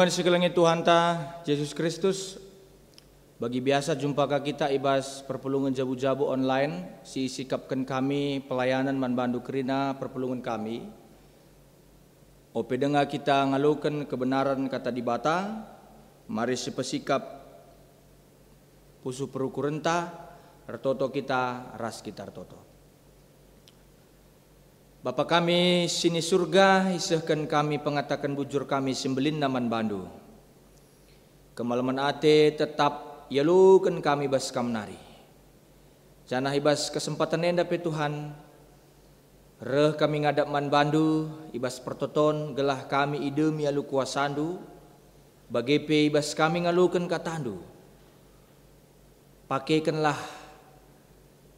Perpulungan sekelengit Tuhan ta Yesus Kristus. Bagi biasa jumpa kita ibas perpulungan jabu-jabu online. Si sikapkan kami pelayanan manbandu kerina perpulungan kami. Ope dengar kita ngalukan kebenaran kata di bata. Mari sepesikap pusu perukuran ta. Retoto kita ras kita retoto. Bapa kami sini surga, isahkan kami pengatakan bujur kami sembelin naman bandu. Kemalaman ate tetap yalukan kami bas kamnari. Janah ibas kesempatan enda pe Tuhan. Reh kami ngadap man bandu, ibas pertoton gelah kami idem yalu kuasandu. Bagepe ibas kami ngalukan katandu. Pakaikanlah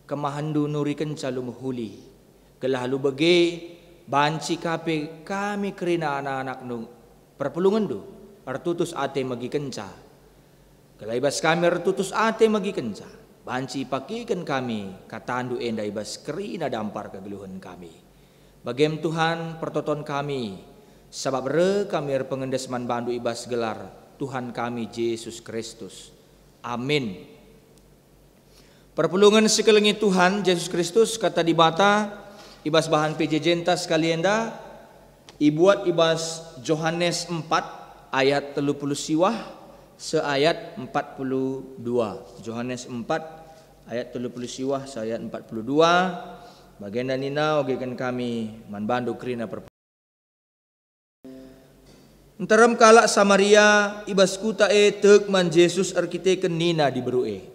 kemahandu nurikan calu muhuli. Gelah lu bagi banci kape kami kerina anak-anak nu perpulungan du artutus ate magi kenca. Gelah ibas kami artutus ate magi kenca. Banci pakikan kami katandu enda ibas kerina dampar kegeluhan kami. Bagem Tuhan pertoton kami sebab re kami pengendes man bandu ibas gelar Tuhan kami Yesus Kristus. Amin. Perpulungan sekelengit Tuhan Yesus Kristus kata di bata ibas bahan PJJ sekalian dah ibuat ibas Yohanes 4 ayat 30 siwah seayat 42. Yohanes 4 ayat 30 siwah seayat 42. Bagian dan nina ogekan kami manbandu kerina perpulungan. Entarem kalak Samaria ibas kuta tek man Yesus arkiteken nina di berue.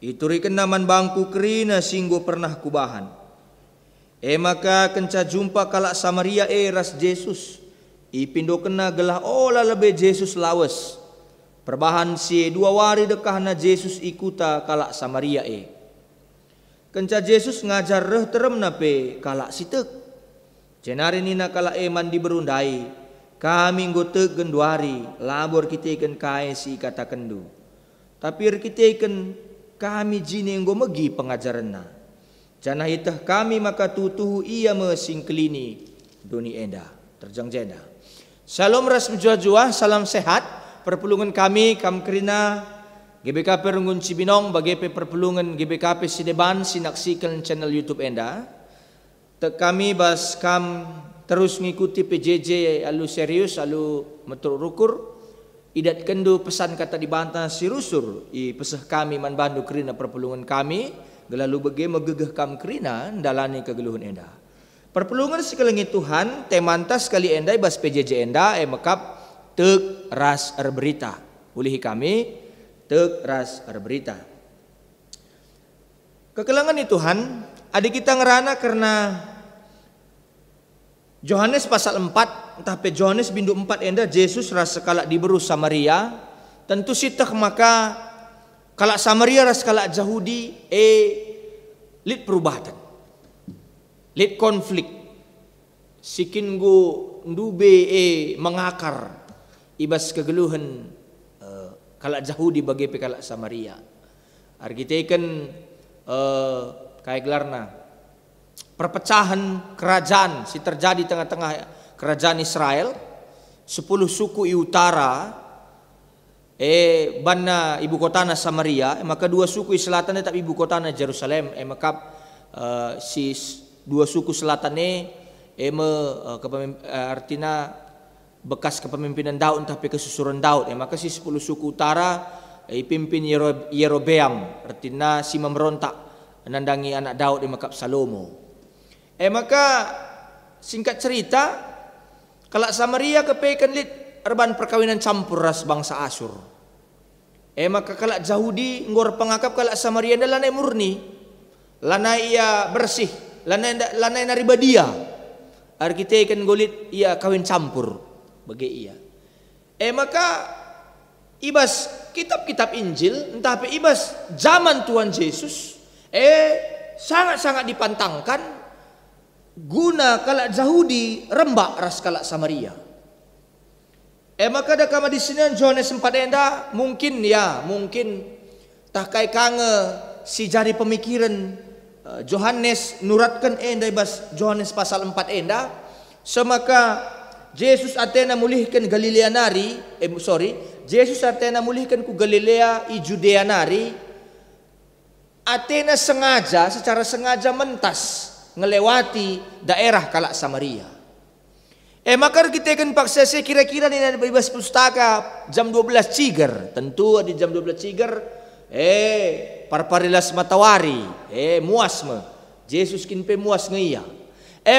Ituriken naman bangku kerina singgo pernah kubahan. Maka kenca jumpa kalak Samaria ras Yesus. Ipindo kena gelah olah lebih Yesus lawas. Perbahan si 2 wari dekah na Yesus ikuta kalak Samaria Kenca Yesus ngajar reh terem nape kalak sitek. Jenari nina kalak mandi berundai. Kami ngotek genduari labor kita ikan kai si kata kendu. Tapi kita ikan kami jini ngo megi pengajaran na. Janah itah kami maka tutuhu ia mesingkelini duni enda terjang jenda. Shalom ras menjua-jua, salam sehat. Perpulungan kami kam kerina GBKP Runggun Cibinong bagepe perpulungan GBKP Sideban sinaksikan channel YouTube enda. Tek kami bas kam terus ngikuti PJJ alu serius alu metur rukur. Idat kendu pesan kata dibantah sirusur i pesah kami manbandu kerina perpulungan kami. Gelalu bagi megegeh kam kerina dalani kegeluhan enda. Perpulungan sekelengit Tuhan temantas kali enda bas PJJ enda mekap tek ras berita. Ulihi kami tek ras berita. Kekelangan ni Tuhan adik kita ngerana karena Yohanes pasal 4 entah pe Yohanes bindu 4 enda Yesus ras sekala diberu Samaria. Tentu sitah maka kalak Samaria ras kalak Yahudi lit perubatan. Lit konflik. Sikin go ndube mengakar ibas kegeluhan kalak Yahudi bagi pe kalak Samaria. Argiteken kaya gelarna perpecahan kerajaan si terjadi tengah-tengah kerajaan Israel 10 suku i utara banna ibu kotana Samaria maka 2 suku selatan tetap ibu kotana Jerusalem maka si 2 suku selatan artinya bekas kepemimpinan Daud tapi kesusuran Daud maka si 10 suku utara pimpin Yerobeam artinya si memberontak menandangi anak Daud maka Salomo maka singkat cerita kalak Samaria kepekan lit erban perkawinan campur ras bangsa Asyur. Maka kalak Yahudi ngor pengakap kalak Samaria anda lanai murni. Lanai ia bersih. Lanai naribadia. Arkite ikan golit ia kawin campur. Bagi ia. Maka ibas kitab-kitab Injil. Entah apa ibas zaman Tuhan Yesus. Sangat-sangat dipantangkan. Guna kalak Yahudi rembak ras kalak Samaria. Maka ada kama di sini Yohanes 4 enda mungkin tak kai kange si jari pemikiran Yohanes nuratkan enda bas Yohanes pasal 4 enda semaka Jesus atena mulihkan Galilea nari, Jesus atena mulihkan ku Galilea i Judea nari, atena secara sengaja mentas ngelewati daerah kalak Samaria. Maka kita kan paksa kira-kira ni ada bebas pustaka jam 12 ciger, tentu di jam 12 ciger, parparilas matawari, muas me, Jesus kinpe muas ngeiya.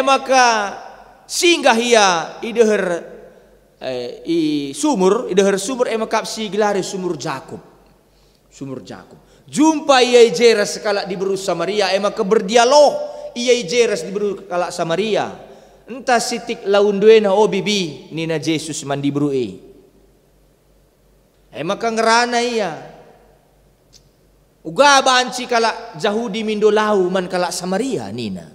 Maka singgah ia ideher sumur maka si gelari sumur Jakub. Jumpa ia jeras sekala di beru Samaria, maka berdialog ia jeras di beru kalak Samaria. Entah sitik laun duena bibi nina Jesus mandi berue. Maka ngerana ia. Uga banci kalak Jahudi mindo lau man kalak Samaria nina.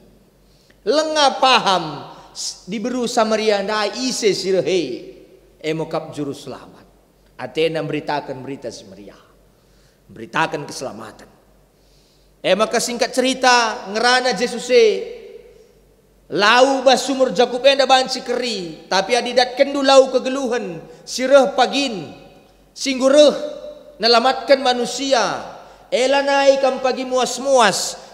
Lengah paham di beru Samaria ndai ise sirehe. Mokap juru selamat. Atena beritakan berita Samaria. Beritakan keselamatan. Maka singkat cerita ngerana Jesus lau bas sumur Jakub enda banci keri, tapi adidat kendu lau kegeluhan sireh pagin singgureh nelamatkan manusia. Ela naik kam pagi muas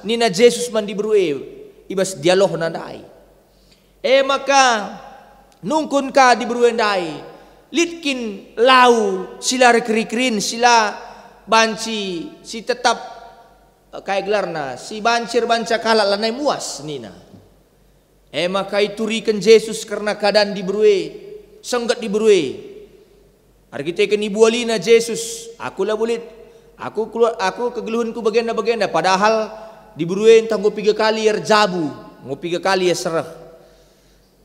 nina Jesus mandi berue ibas dialog nandai. Maka nungkun ka di berue ndai litkin lau sila rekri-krin sila banci si tetap kayak gelarna si bancir banca kalak lanai muas nina. Maka iturikan Jesus karena keadaan di berue, senggat di berue. Hari kita kan ibu alina Jesus, aku lah boleh, aku kegeluhanku bagenda. Padahal di berue entah ngo 3 kali jabu, ngo 3 kali serah.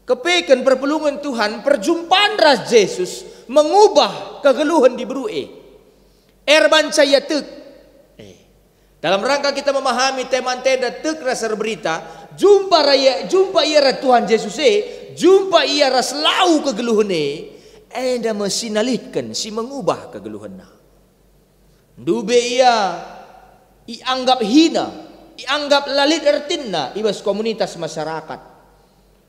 Kepekan perpelungan Tuhan, perjumpaan ras Jesus mengubah kegeluhan di berue. Banca ya tek. Dalam rangka kita memahami tema tenda tek rasa berita, jumpa ia Tuhan Yesus jumpa ia ras lau kegeluhane, enda mesinalihkan si mengubah kegeluhana. Dube ia ianggap hina, ianggap lalit ertinna ibas komunitas masyarakat.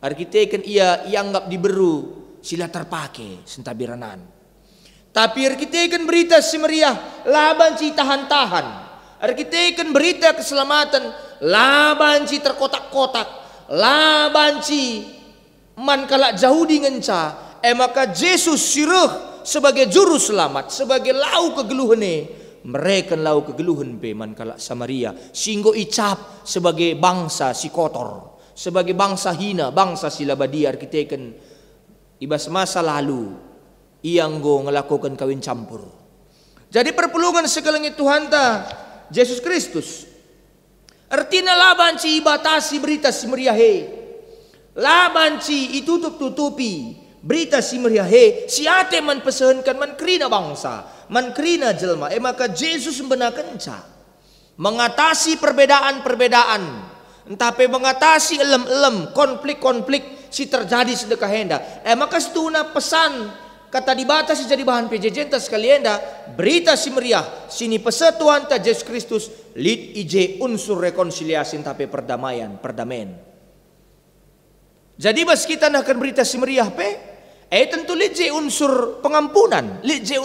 Arkitekan ia ianggap diberu sila terpakai sentabiranan. Tapi arkitekan berita si meriah laban si tahan-tahan. Arkitekan berita keselamatan labanci terkotak-kotak, labanci man kalak Jahudi ngenca. Maka Jesus sireh sebagai juru selamat, sebagai lau kegeluhane. Mereka lau kegeluhan pe man kalak Samaria. Singgo icap sebagai bangsa si kotor, sebagai bangsa hina, bangsa sila badi. Arkitekan ibas masa lalu ianggo ngelakukan kawin campur. Jadi perpelungan sekelengit Tuhan ta Yesus Kristus. Artinya labanci ibatasi berita si meriahe. Labanci itutup-tutupi berita si meriahe. Si ate man pesehankan man krina bangsa, man krina jelma. Maka Yesus membenarkan mengatasi perbedaan-perbedaan. Tapi mengatasi elem-elem, konflik-konflik si terjadi sedekah henda. Maka setuna pesan kata dibatasi jadi bahan PJJ sekalian dah berita si meriah sini persatuan ta Yesus Kristus lid ije unsur rekonsiliasi tapi perdamaian. Jadi bas kita nak akan berita si meriah tentu lid je unsur pengampunan, lid je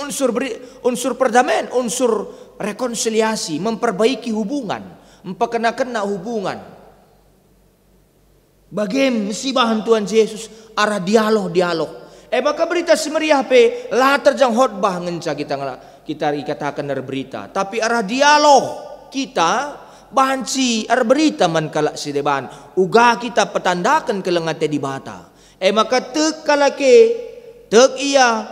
unsur perdamaian, unsur rekonsiliasi, memperbaiki hubungan, memperkena hubungan. Bagaimana si bahan Tuhan Yesus arah dialog. Maka berita semeriah lah terjang khotbah ngenca kita katakan dari berita. Tapi arah dialog kita banci arah berita man kalak si deban. Uga kita petandakan kelengate di bata. Maka tek kalake tek iya.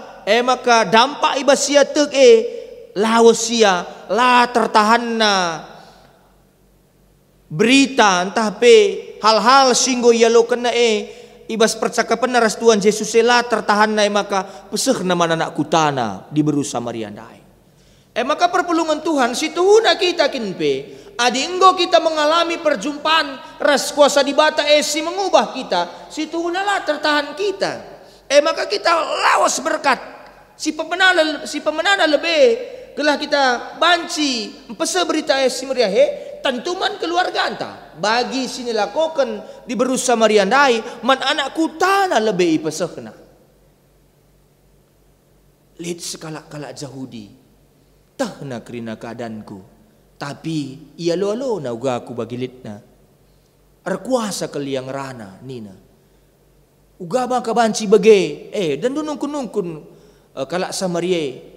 Maka dampak ibasia tek lawasia lah tertahan na berita entah hal-hal singgo yalo kena ibas percakapan naras Tuhan Yesus lah tertahan na maka peseh nama anak kutana di beru Samaria dai. Maka perpelungan Tuhan situhuna kita kinpe adinggo kita mengalami perjumpaan ras kuasa di bata si mengubah kita situhuna lah tertahan kita. Maka kita lawas berkat si pemenana lebih gelah kita banci pese berita si meriah tentuman keluarga anta bagi sini lakukan di beru Samaria dai man anak kutana lebih pesehna. Lid sekalak-kalak Yahudi. Tah na kerina keadaanku. Tapi ia lo na uga aku bagi litna. Arkuasa kaliang rana nina. Uga ba kabanci bage. Dan dunungkun-nungkun kalak Samaria.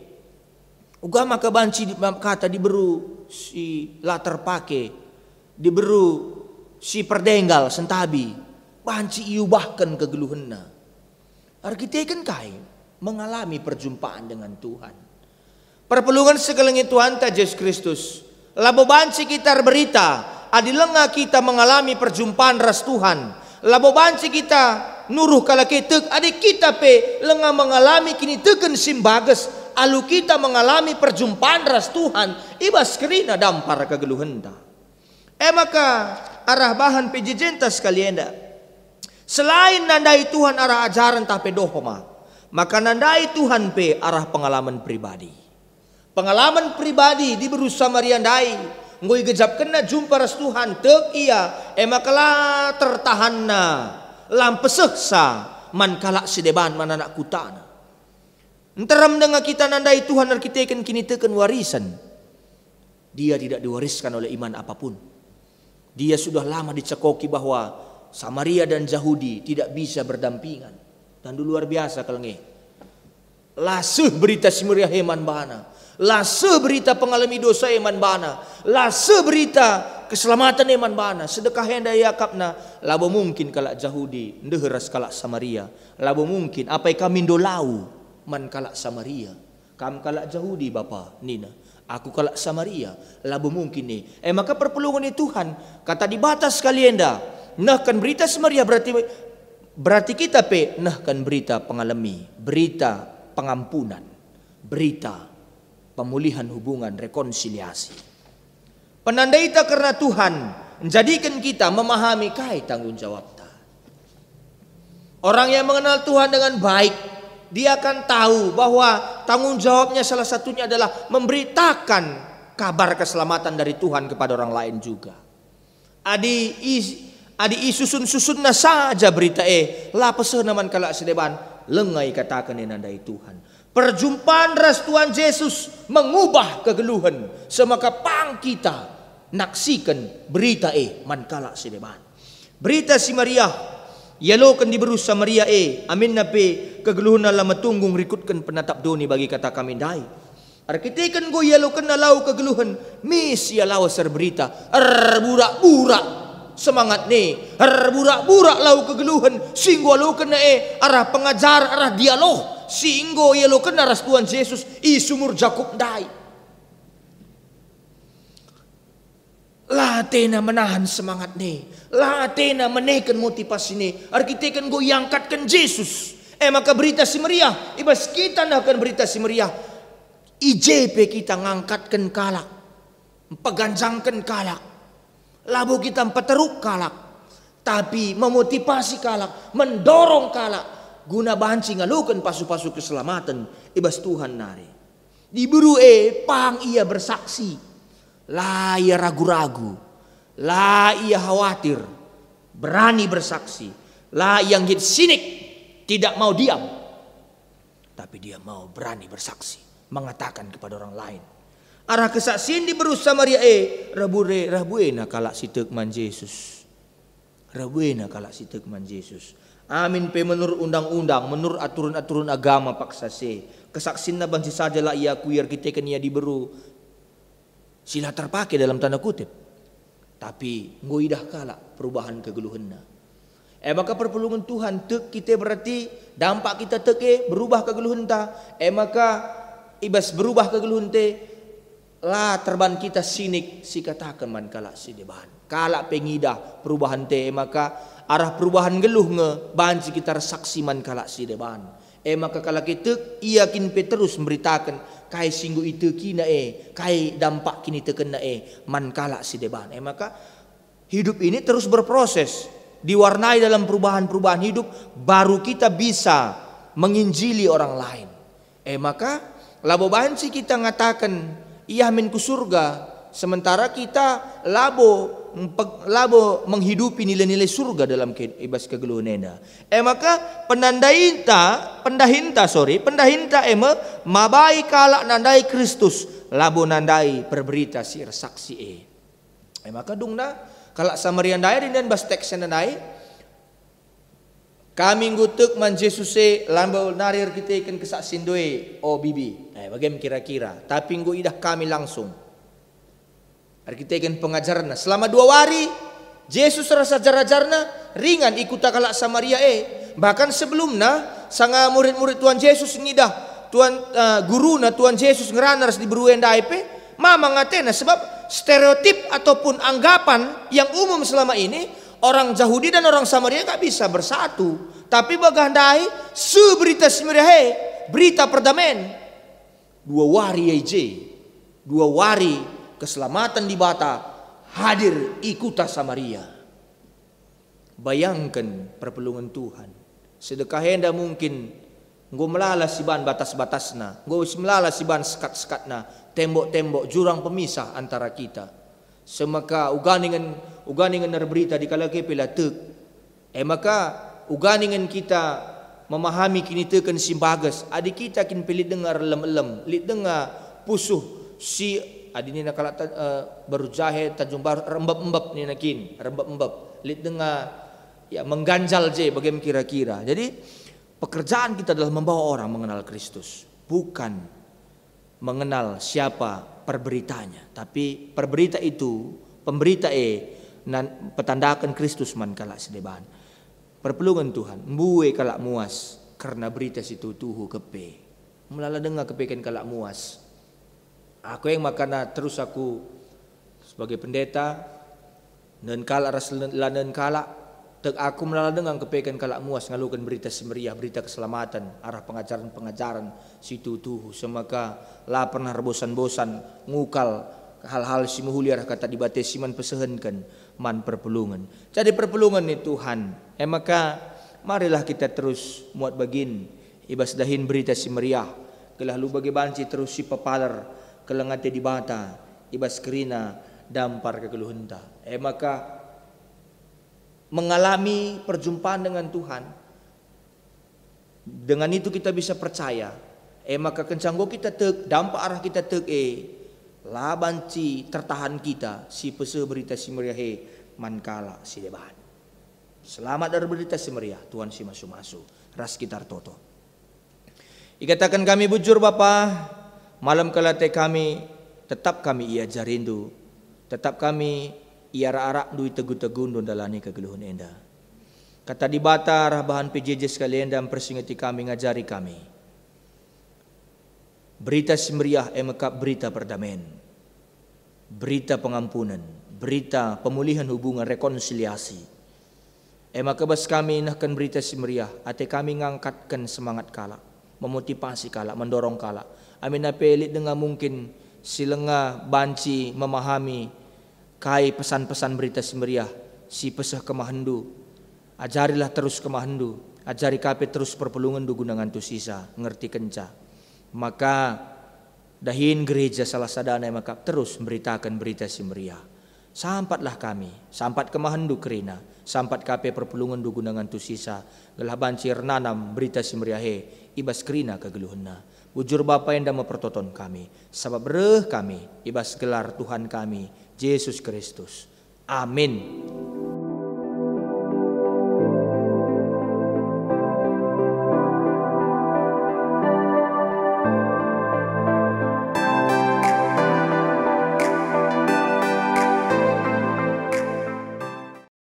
Uga maka banci kata diberu si latar pake. Diberu si perdenggal sentabi. Banci iubahkan kegeluhanna. Arkitekan kai mengalami perjumpaan dengan Tuhan. Perpelungan sekelengit Tuhan ta Yesus Kristus. Labo banci kita berita, adilenga kita mengalami perjumpaan ras Tuhan. Labo banci kita nuruh kala ketek, adik kita pe lenga mengalami kini teken simbages. Alu kita mengalami perjumpaan ras Tuhan, ibas kerina dampar kegeluhenda. Maka arah bahan pejejenta sekalian dah. Selain nandai Tuhan arah ajaran tapi dohoma, maka nandai Tuhan pe arah pengalaman pribadi. Pengalaman pribadi di berusaha mariandai, ngoi gejap kena jumpa ras Tuhan tek iya, makalah tertahanna lampeseksa man kalak sedeban man anak kutana. Enteram dengan kita nandai Tuhan arkiteken kini teken warisan. Dia tidak diwariskan oleh iman apapun. Dia sudah lama dicekoki bahwa Samaria dan Yahudi tidak bisa berdampingan. Dan luar biasa kalau nge. Laseh berita Samaria heman bana. Laseh berita pengalami dosa heman bana. Laseh berita keselamatan heman bana. Sedekah yang daya yakapna. Labo mungkin kalak Yahudi. Ndeheras kalak Samaria. Labo mungkin apa yang kami dolau. Man kalak Samaria. Kam kalak Yahudi bapa Nina. Aku kalak Samaria. Labo mungkin ni. Maka perpelungan ni Tuhan. Kata di batas kalian dah. Nah kan berita Samaria berarti kita pe nah kan berita pengalami, berita pengampunan, berita pemulihan hubungan, rekonsiliasi. Penanda itu karena Tuhan menjadikan kita memahami kai tanggung jawab ta. Orang yang mengenal Tuhan dengan baik, dia akan tahu bahwa tanggung jawabnya salah satunya adalah memberitakan kabar keselamatan dari Tuhan kepada orang lain juga. Adi isusun-susunna saja berita lapeseh naman kalak sedeban lengai katakan nandai Tuhan. Perjumpaan ras Tuhan Yesus mengubah kegeluhan semaka pang kita naksikan berita man kalak sedeban. Berita si Maria yalokan diberus Samaria amin nape kegeluhan ala matunggung rikutkan penatap doni bagi kata kami dai. Arkitekan go yalokan nalau kegeluhan mis yalau ser berita burak-burak semangat ni burak-burak lau kegeluhan singgo lau kena arah pengajar arah dialog singgo lau kena ras Tuhan Yesus sumur Jakub dai latena menahan semangat ni latena menaikkan motivasi ni arkitekan go yangkatkan Yesus maka berita si Maria ibas kita akan berita si Maria IJP kita ngangkatkan kalak peganjangkan kalak. Labu kita peteruk kalak. Tapi memotivasi kalak. Mendorong kalak. Guna banci ngalukan pasu-pasu keselamatan. Ibas Tuhan nari. Diburu pang ia bersaksi. Lah ia ragu-ragu. Lah ia khawatir. Berani bersaksi. Lah yang hit sinik. Tidak mau diam. Tapi dia mau berani bersaksi. Mengatakan kepada orang lain. Arah kesaksian di berusaha Samaria rabuena kalak si tekman Yesus. Rabuena kalak si tekman Yesus. Amin pe menurut undang-undang, menurut aturan-aturan agama paksa se. Kesaksian na bansi saja lah ia kuir kita kan ia diberu. Sila terpakai dalam tanda kutip. Tapi ngoidah kalak perubahan kegeluhanna. Maka perpelungan Tuhan tek kita berarti dampak kita tek berubah kegeluhan ta. Maka ibas berubah kegeluhan te lah terban kita sinik si katakan man kalak si deban kalak pengidah perubahan te maka arah perubahan geluh nge banci kita saksi man kalak si deban maka kalak kita iakin pe terus memberitakan kai singgu itu kina kai dampak kini tekena man kalak si deban maka hidup ini terus berproses diwarnai dalam perubahan-perubahan hidup baru kita bisa menginjili orang lain maka labo banci kita ngatakan ia min ku surga sementara kita labo labo menghidupi nilai-nilai surga dalam ibas kegeluhan enda. Maka pendahinta mabai kalak nandai Kristus labo nandai perberita si saksi maka dungna kalak Samaria ndai dan bas teks nandai kami ngutuk man Jesus lambau narir kita ikan kesaksin doe bibi. Bagaimana kira-kira? Tapi nggo idah kami langsung. Kita ikan pengajarna selama 2 hari Yesus rasa jarajarna ringan ikut kalak Samaria bahkan sebelumnya sanga murid-murid Tuhan Yesus ngidah Tuhan guruna Tuhan Yesus ngeranas di beruen daipe mama ngatena sebab stereotip ataupun anggapan yang umum selama ini orang Yahudi dan orang Samaria gak bisa bersatu, tapi bagandai seberita Samaria berita perdamaian 2 hari aja 2 hari keselamatan di bata hadir ikuta Samaria. Bayangkan perpelungan Tuhan. Sedekah henda mungkin nggo melala siban batas-batasna, nggo melala siban sekat-sekatna, tembok-tembok jurang pemisah antara kita. Semaka uganingan berita di kala kepela tek. Maka uganingan kita memahami kini teken simbagas. Adik kita kin pilih dengar lem-lem, lit dengar pusuh si adini nak kalak baru jahe tajung baru rembab-embab ni nakin rembab-embab lit dengar ya mengganjal je bagaimana kira-kira. Jadi pekerjaan kita adalah membawa orang mengenal Kristus, bukan mengenal siapa perberitanya, tapi perberita itu pemberita petandakan Kristus man kalak sedeban. Perpelungan Tuhan mbuwe kalak muas karena berita situ tuhu kepe melala dengar kepekan kalak muas. Aku yang makana terus aku sebagai pendeta dan kala ras lanen kala tek aku melala dengan kepekan kalak muas ngalukan berita semeriah, berita keselamatan, arah pengajaran situ tuhu semaka la pernah bosan-bosan ngukal hal-hal si muhuli arah kata dibate siman pesehenkan man perpelungan. Jadi perpelungan ni Tuhan. Maka marilah kita terus muat bagin ibas dahin berita semeriah kelah lu bagi banci terus si papalar kelengate di bata ibas kerina dampar kegeluhenta. Maka mengalami perjumpaan dengan Tuhan, dengan itu kita bisa percaya. Maka kencanggo kita tek dampak arah kita tek labanci tertahan kita si pese berita si meriah mankala si deban. Selamat dari berita si meriah Tuhan si masu-masu ras kitar toto. Ikatakan kami bujur Bapa, malam kelate kami tetap kami ia jarindu, tetap kami ia arak dui tegu-tegun dalani kegeluhun enda. Kata di bata arah bahan PJJ sekalian dan persingati kami ngajari kami. Berita semeriah emekap berita perdamaian, berita pengampunan, berita pemulihan hubungan rekonsiliasi. Maka bas kami nahkan berita semeriah, ate kami ngangkatkan semangat kala, memotivasi kala, mendorong kala. Amin apelit dengan mungkin silenga banci memahami kai pesan-pesan berita semeriah si pesah kemahendu. Ajarilah terus kemahendu, ajari kape terus perpelungan du gunangan tu sisa, ngerti kenca. Maka dahin gereja salah sadana maka terus memberitakan berita semeriah. Sampatlah kami, sampat kemahendu kerina, sampat kape perpelungan du gunangan tu sisa, gelah bancir nanam berita semeriah ibas kerina kegeluhna. Bujur Bapa yang dah mempertonton kami, sabab bereh kami ibas gelar Tuhan kami Yesus Kristus. Amin.